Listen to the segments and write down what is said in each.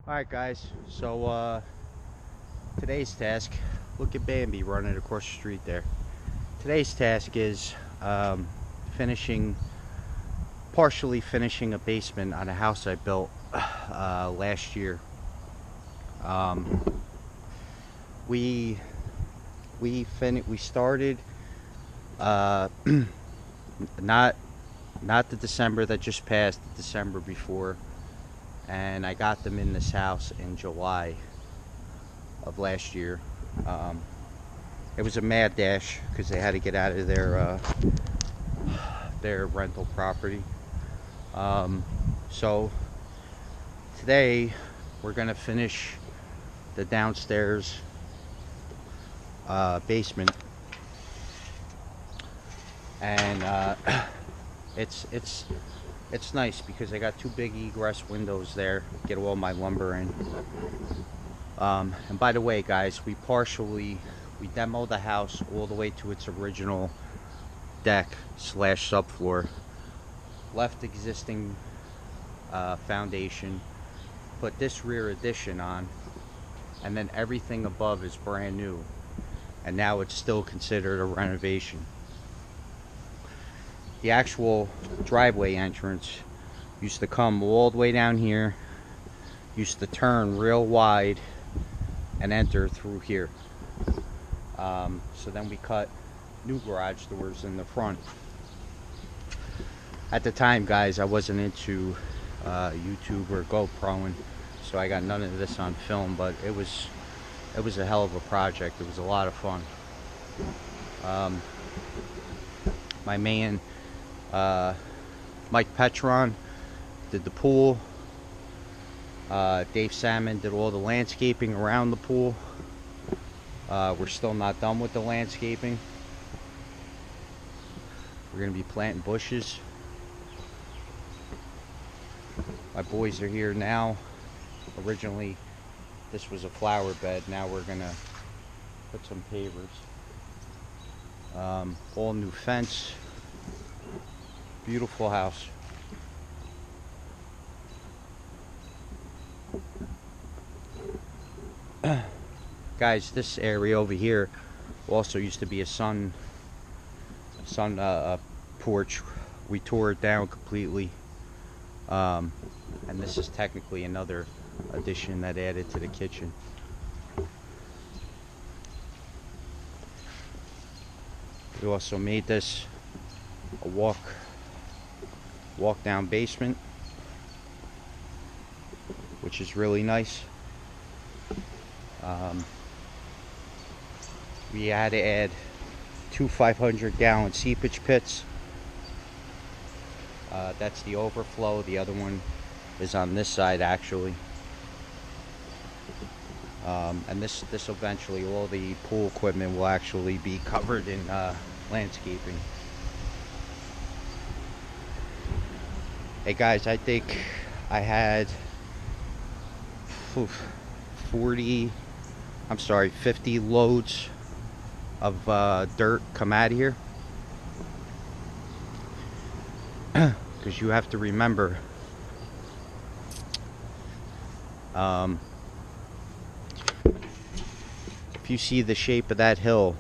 Alright guys, so today's task, look at Bambi running across the street there. Today's task is finishing, partially finishing a basement on a house I built last year. Um, we we started uh, not the December that just passed, the December before, and I got them in this house in July of last year. Um, it was a mad dash because they had to get out of their rental property. So today we're gonna finish the downstairs basement, and it's nice because I got two big egress windows there. Get all my lumber in. And by the way, guys, we demoed the house all the way to its original deck slash subfloor. Left existing foundation. Put this rear addition on, and then everything above is brand new. And now it's still considered a renovation. The actual driveway entrance used to come all the way down here, used to turn real wide and enter through here. So then we cut new garage doors in the front. At the time, guys, I wasn't into YouTube or GoProing, so I got none of this on film, but it was a hell of a project. It was a lot of fun. My man Mike Petron did the pool. Dave Salmon did all the landscaping around the pool. We're still not done with the landscaping. We're gonna be planting bushes. My boys are here now. Originally this was a flower bed. Now we're gonna put some pavers. All new fence. Beautiful house. Guys, this area over here also used to be a sun porch. We tore it down completely, and this is technically another addition that added to the kitchen. We also made this a walk down basement, which is really nice. We had to add two 500-gallon seepage pits. That's the overflow. The other one is on this side, actually. And this eventually, all the pool equipment will actually be covered in landscaping. Hey guys, I think I had 50 loads of dirt come out of here. Because you have to remember, if you see the shape of that hill,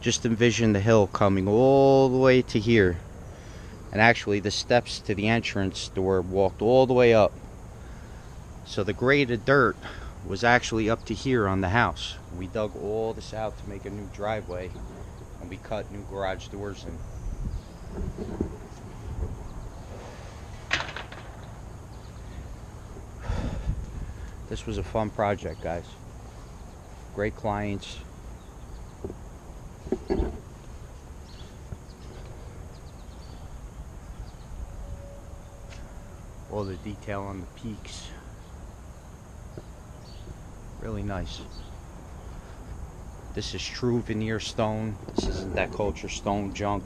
just envision the hill coming all the way to here. And actually the steps to the entrance door walked all the way up. So the grade of dirt was actually up to here on the house. We dug all this out to make a new driveway, and we cut new garage doors in. This was a fun project, guys. Great clients. All the detail on the peaks. Really nice. This is true veneer stone. This isn't that culture stone junk.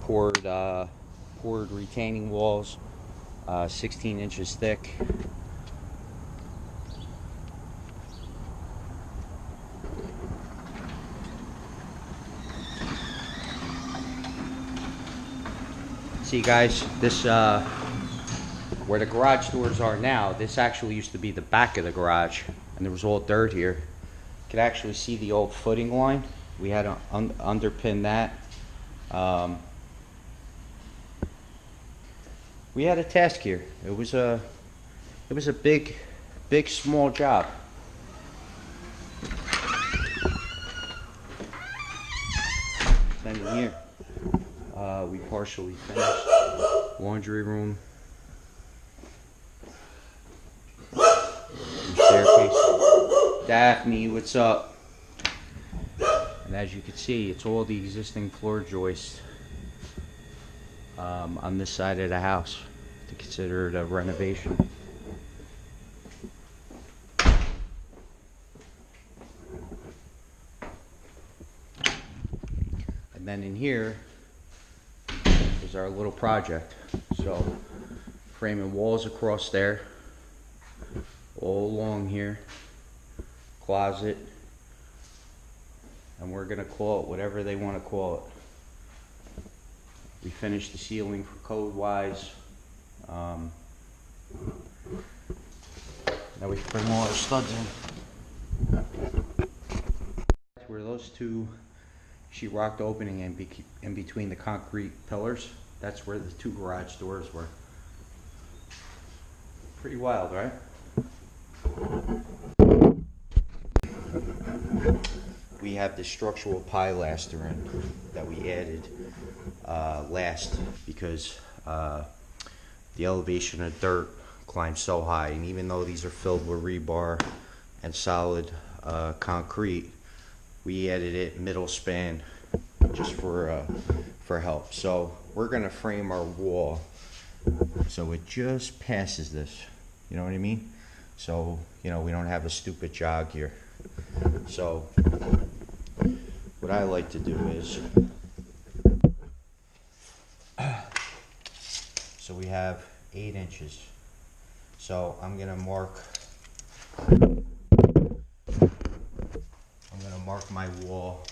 Poured retaining walls, 16 inches thick. See, guys, this where the garage doors are now, this actually used to be the back of the garage, and there was all dirt here. You could actually see the old footing line. We had to underpin that. We had a task here. It was a big small job. Then in here, we partially finished laundry room, staircase. Daphne, what's up? And as you can see, it's all the existing floor joists on this side of the house to consider it a renovation. And then in here is our little project. So framing walls across there, all along here, closet, and we're gonna call it whatever they want to call it. We finished the ceiling for code wise. Now we can bring all our studs in. Where those two sheetrock opening in between the concrete pillars, that's where the two garage doors were. Pretty wild, right? We have the structural pilaster in that we added last because the elevation of dirt climbs so high, and even though these are filled with rebar and solid concrete, we added it middle span just for help. So we're gonna frame our wall so it just passes this, you know what I mean? So, you know, we don't have a stupid jog here. So what I like to do is, so we have 8 inches. So I'm gonna mark my wall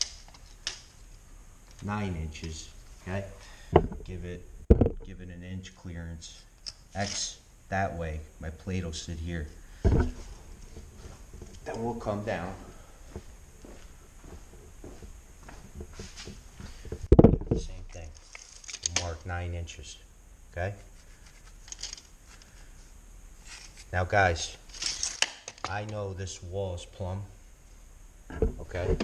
9 inches. Okay, give it an inch clearance. X that way. My plate will sit here. Then we'll come down. Same thing. Mark 9 inches. Okay. Now, guys, I know this wall is plumb. Okay.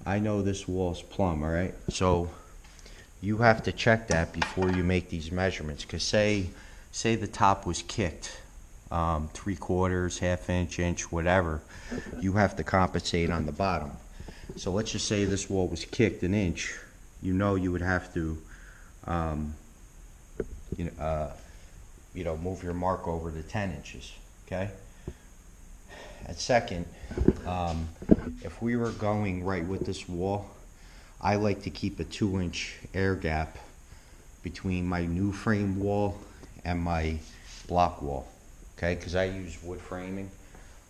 I know this wall is plumb. All right. So you have to check that before you make these measurements. Because say the top was kicked 3/4, ½ inch, whatever, you have to compensate on the bottom. So let's just say this wall was kicked an inch. You know you would have to, move your mark over to 10 inches. Okay. And second, if we were going right with this wall, I like to keep a 2-inch air gap between my new frame wall and my block wall. Okay, because I use wood framing.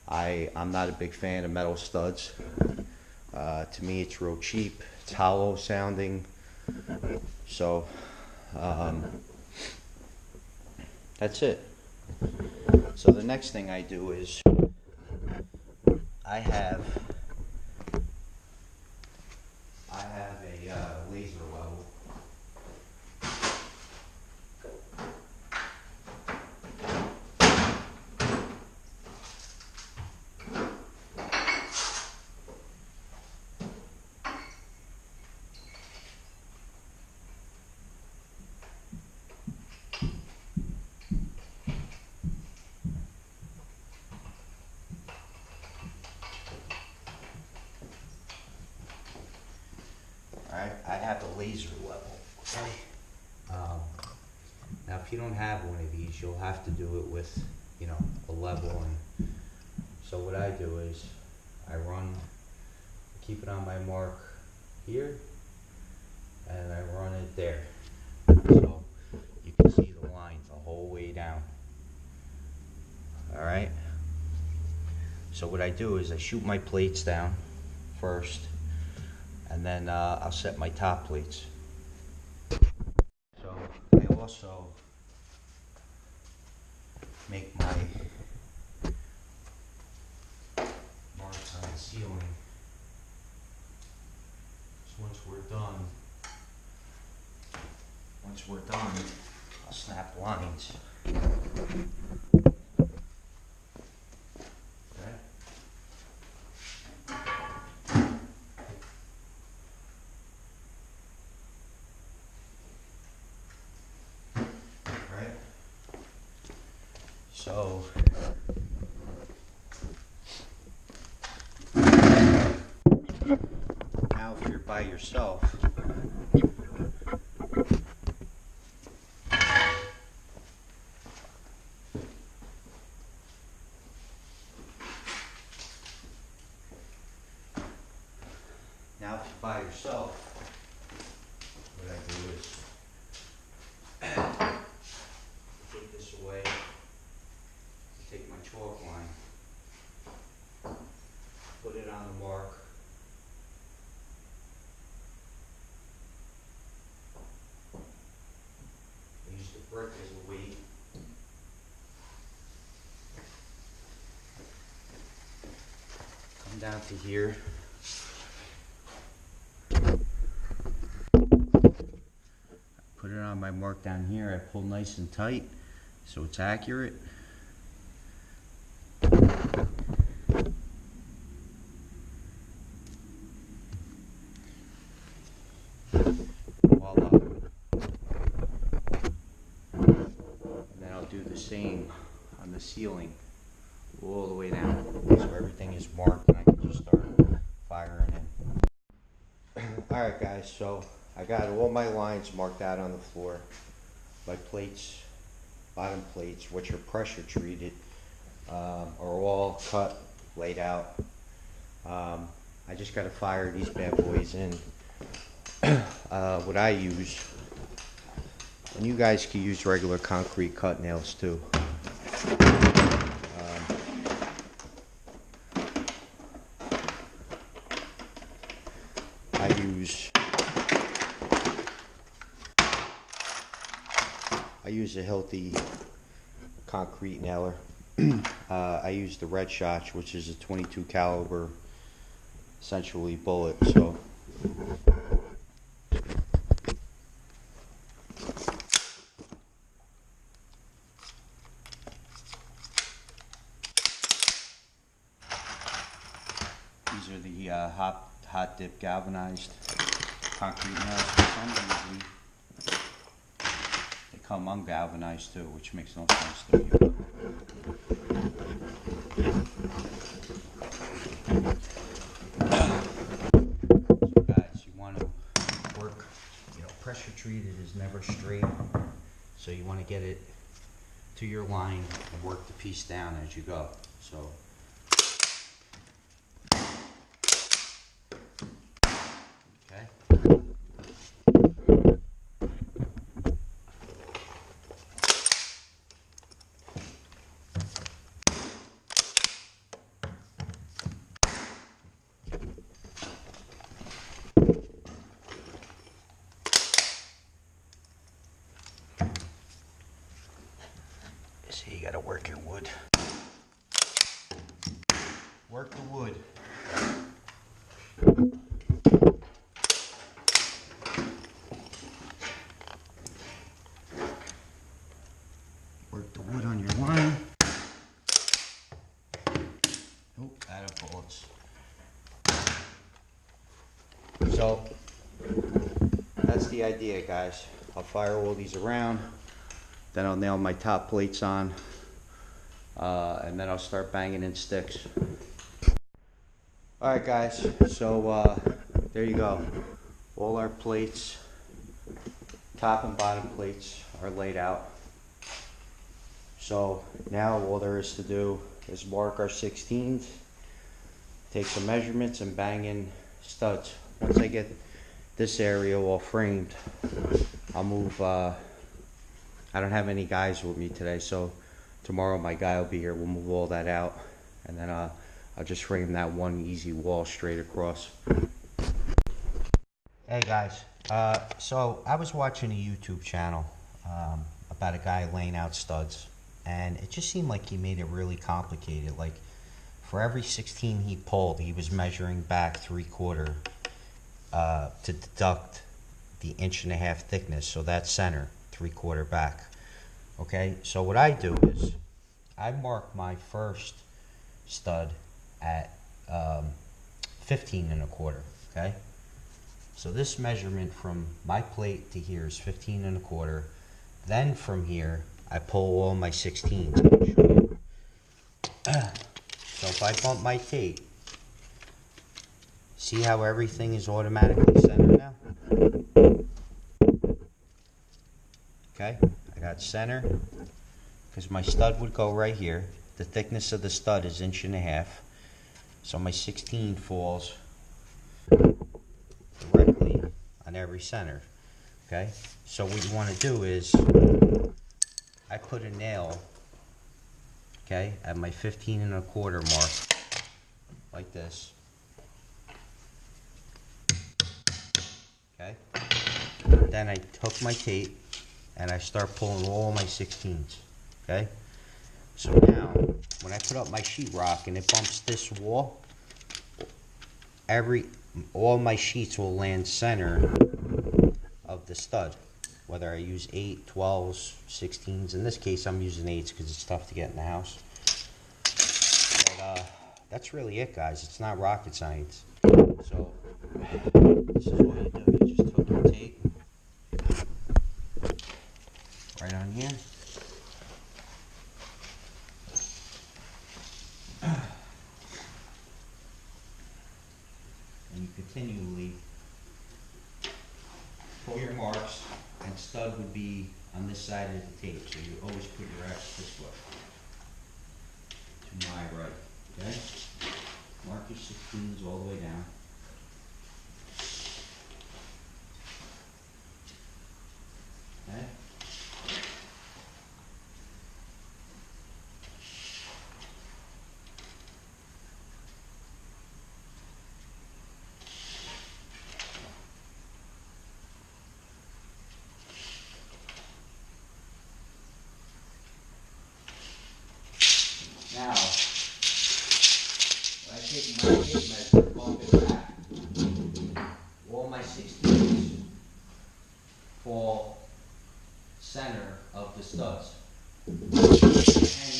I'm not a big fan of metal studs. To me, it's real cheap. It's hollow sounding. So that's it. So the next thing I do is I have a laser level. I have a laser level, okay? Now if you don't have one of these, you'll have to do it with, a level. And so what I do is I keep it on my mark here, and I run it there. So you can see the line the whole way down. All right? So what I do is I shoot my plates down first, and then I'll set my top plates. So I also make my marks on the ceiling. So once we're done, I'll snap lines. So now if you're by yourself, what I do is take this away, take my chalk line, put it on the mark, use the brick as a weight, come down to here, put it on my mark down here. I pull nice and tight so it's accurate. Voila. And then I'll do the same on the ceiling all the way down so everything is marked and I can just start firing in. Alright guys, so I got all my lines marked out on the floor. My plates, bottom plates, which are pressure treated, are all cut, laid out. I just got to fire these bad boys in. What I use, and you guys can use regular concrete cut nails too. I use a Hilti concrete nailer. I use the Red Shots, which is a 22 caliber, essentially bullet. So these are the hot dip galvanized concrete nails. Usually they come ungalvanized too, which makes no sense to me. So guys, you want to work, pressure treated is never straight, so you want to get it to your line and work the piece down as you go. So see, you gotta work your wood. Work the wood. Work the wood on your line. Oh, out of bullets. So, that's the idea, guys. I'll fire all these around. Then I'll nail my top plates on, and then I'll start banging in sticks. Alright guys, so there you go. All our plates, top and bottom plates, are laid out. So now all there is to do is mark our 16s, take some measurements, and bang in studs. Once I get this area all framed, I'll move. I don't have any guys with me today, so tomorrow my guy will be here. We'll move all that out, and then I'll just frame that one easy wall straight across. Hey guys, so I was watching a YouTube channel. about a guy laying out studs, and it just seemed like he made it really complicated. Like for every 16 he pulled, he was measuring back 3/4 to deduct the 1.5 inch thickness, so that's center 3/4 back. Okay, so what I do is I mark my first stud at 15 1/4. Okay, so this measurement from my plate to here is 15 1/4. Then from here I pull all my 16s. So if I bump my tape, see how everything is automatically centered now? Okay, I got center because my stud would go right here. The thickness of the stud is 1.5 inches, so my 16 falls directly on every center. Okay, so what you want to do is I put a nail, okay, at my 15 1/4 mark, like this. Okay, then I hook my tape and I start pulling all my 16s. Okay, so now when I put up my sheetrock and it bumps this wall, all my sheets will land center of the stud, whether I use 8, 12s, 16s. In this case I'm using 8s because it's tough to get in the house. But that's really it, guys. It's not rocket science. So this is what you do. You just hook your tape right on here. And you continually pull your marks, and stud would be on this side of the tape, so you always put your X this way, to my right, okay? Mark your 16s all the way down. Okay? Now, when I take my tape measure, bump it back, all my 16s fall center of the studs. Hang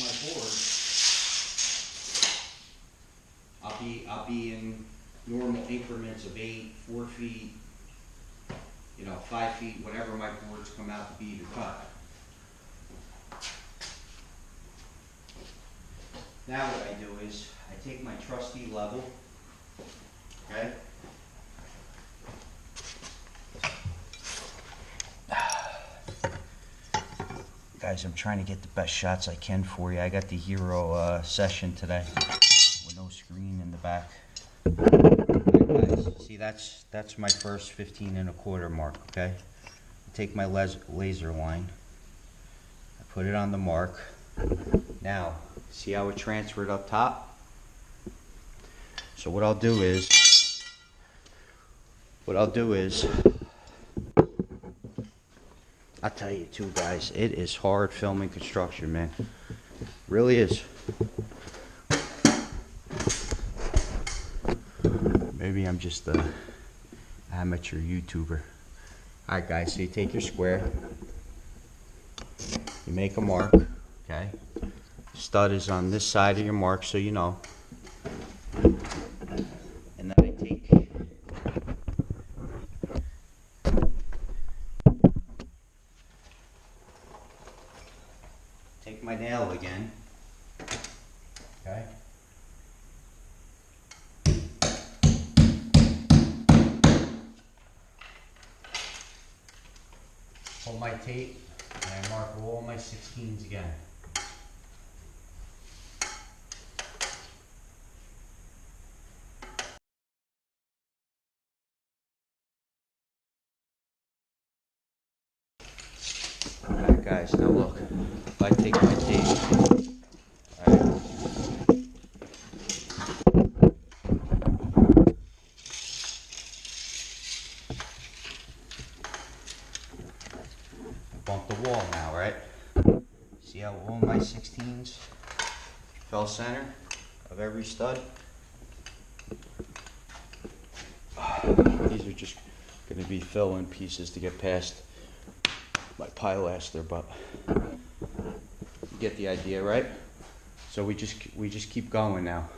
my board, I'll be in normal increments of 8, 4 feet, 5 feet, whatever my boards come out to be to cut. Now what I do is I take my trusty level, okay? Guys, I'm trying to get the best shots I can for you. I got the Hero session today with no screen in the back. Right, guys, see, that's my first 15 1/4 mark, okay? I take my laser line, I put it on the mark. Now, see how it transferred up top? So what I'll do is, I'll tell you too, guys, it is hard filming construction, man. Really is. Maybe I'm just an amateur YouTuber. Alright guys, so you take your square, you make a mark, okay? Stud is on this side of your mark, so you know. And then I take my nail again, okay? Pull my tape and I mark all my 16s again. Alright guys, now look, if I take my tape, alright, bump the wall, fell center of every stud. These are just going to be fill-in pieces to get past my pilaster, but you get the idea, right? So we just keep going now.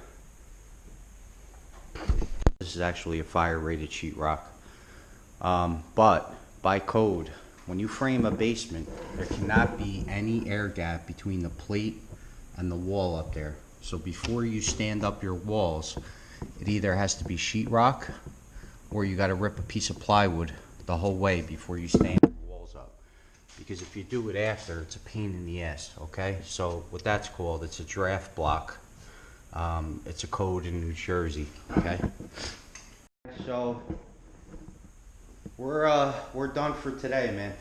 This is actually a fire-rated sheetrock, but by code, when you frame a basement, there cannot be any air gap between the plate and the wall up there. So before you stand up your walls, it either has to be sheetrock, or you got to rip a piece of plywood the whole way before you stand your walls up. Because if you do it after, it's a pain in the ass, okay? So what that's called, it's a draft block. It's a code in New Jersey, okay? So we're done for today, man.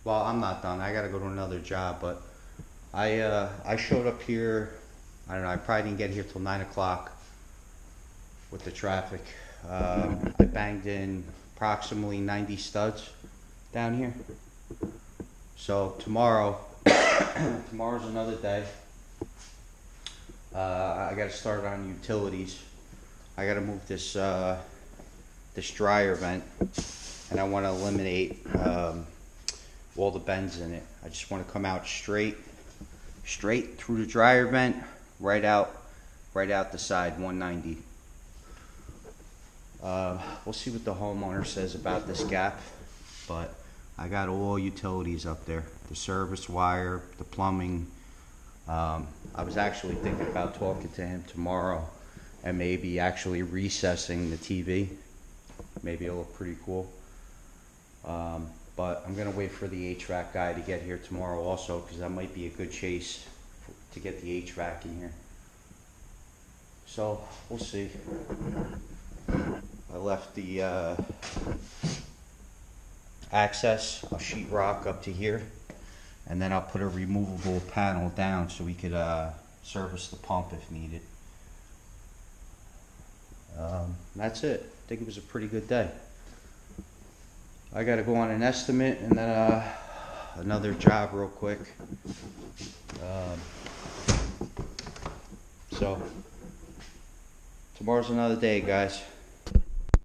Well, I'm not done. I got to go to another job, but I showed up here. I don't know. I probably didn't get here till 9 o'clock with the traffic. I banged in approximately 90 studs down here. So tomorrow's another day. I got to start on utilities. I got to move this dryer vent, and I want to eliminate all the bends in it. I just want to come out straight through the dryer vent, right out the side, 190. We'll see what the homeowner says about this gap, but I got all utilities up there, the service wire, the plumbing. I was actually thinking about talking to him tomorrow and maybe actually recessing the TV. Maybe it'll look pretty cool. But I'm gonna wait for the HVAC guy to get here tomorrow also, because that might be a good chase to get the HVAC in here. So we'll see. I left the access of sheetrock up to here, and then I'll put a removable panel down so we could service the pump if needed. That's it. I think it was a pretty good day. I gotta go on an estimate and then another job real quick. So tomorrow's another day, guys.